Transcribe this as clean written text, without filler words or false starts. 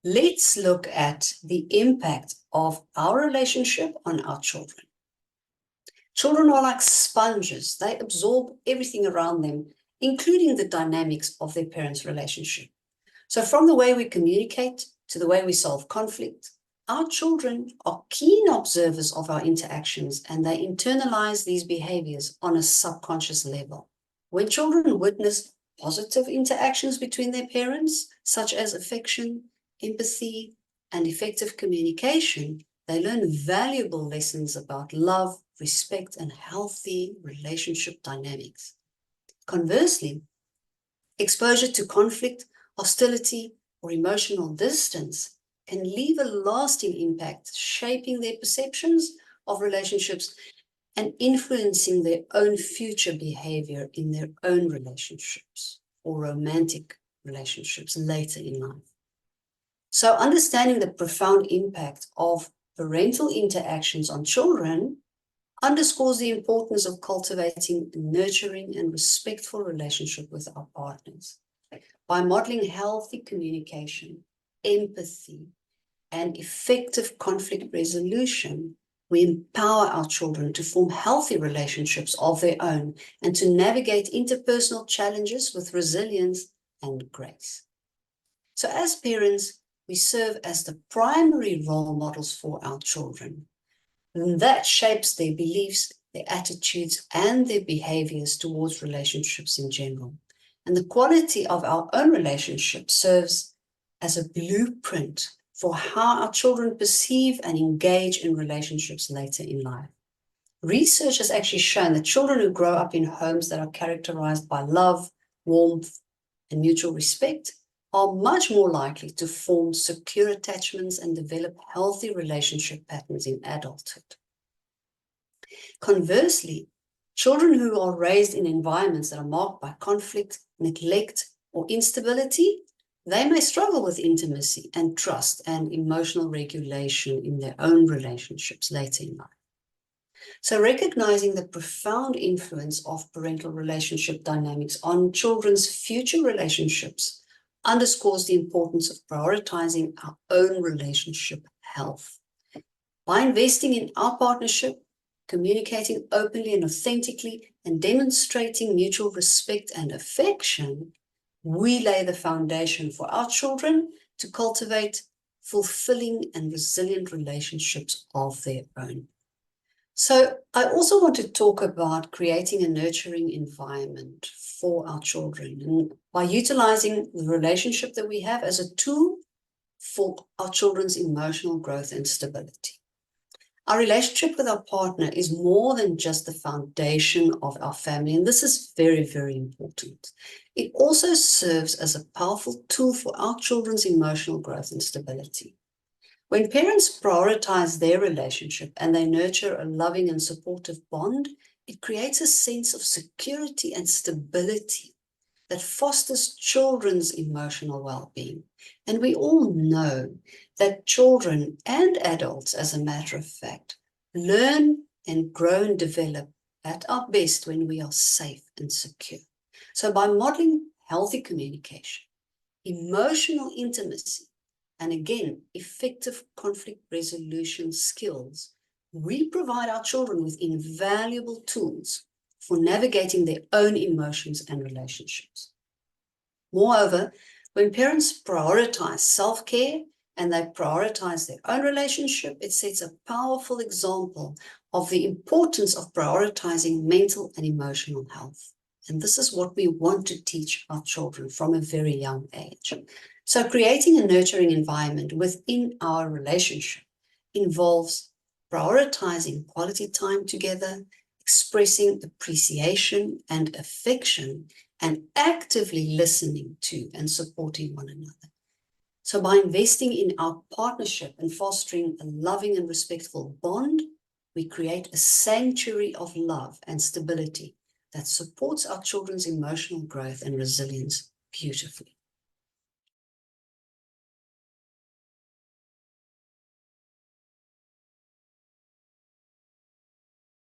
Let's look at the impact of our relationship on our children. Children are like sponges. They absorb everything around them, including the dynamics of their parents' relationship. So from the way we communicate to the way we solve conflict, our children are keen observers of our interactions, and they internalize these behaviors on a subconscious level. When children witness positive interactions between their parents, such as affection, empathy, and effective communication, they learn valuable lessons about love, respect, and healthy relationship dynamics. Conversely, exposure to conflict, hostility, or emotional distance can leave a lasting impact, shaping their perceptions of relationships and influencing their own future behavior in their own relationships or romantic relationships later in life. So understanding the profound impact of parental interactions on children underscores the importance of cultivating a nurturing and respectful relationship with our partners. By modeling healthy communication, empathy, and effective conflict resolution, we empower our children to form healthy relationships of their own and to navigate interpersonal challenges with resilience and grace. So as parents, we serve as the primary role models for our children. And that shapes their beliefs, their attitudes, and their behaviors towards relationships in general. And the quality of our own relationship serves as a blueprint for how our children perceive and engage in relationships later in life. Research has actually shown that children who grow up in homes that are characterized by love, warmth, and mutual respect are much more likely to form secure attachments and develop healthy relationship patterns in adulthood. Conversely, children who are raised in environments that are marked by conflict, neglect, or instability, they may struggle with intimacy and trust and emotional regulation in their own relationships later in life. So recognizing the profound influence of parental relationship dynamics on children's future relationships underscores the importance of prioritizing our own relationship health. By investing in our partnership, communicating openly and authentically, and demonstrating mutual respect and affection, we lay the foundation for our children to cultivate fulfilling and resilient relationships of their own. So I also want to talk about creating a nurturing environment for our children, and by utilizing the relationship that we have as a tool for our children's emotional growth and stability. Our relationship with our partner is more than just the foundation of our family, and this is very, very important. It also serves as a powerful tool for our children's emotional growth and stability. When parents prioritize their relationship and they nurture a loving and supportive bond, it creates a sense of security and stability that fosters children's emotional well-being. And we all know that children and adults, as a matter of fact, learn and grow and develop at our best when we are safe and secure. So by modeling healthy communication, emotional intimacy, and again, effective conflict resolution skills, we provide our children with invaluable tools for navigating their own emotions and relationships. Moreover, when parents prioritize self-care and they prioritize their own relationship, it sets a powerful example of the importance of prioritizing mental and emotional health. And this is what we want to teach our children from a very young age. So creating a nurturing environment within our relationship involves prioritizing quality time together, expressing appreciation and affection, and actively listening to and supporting one another. So by investing in our partnership and fostering a loving and respectful bond, we create a sanctuary of love and stability that supports our children's emotional growth and resilience beautifully.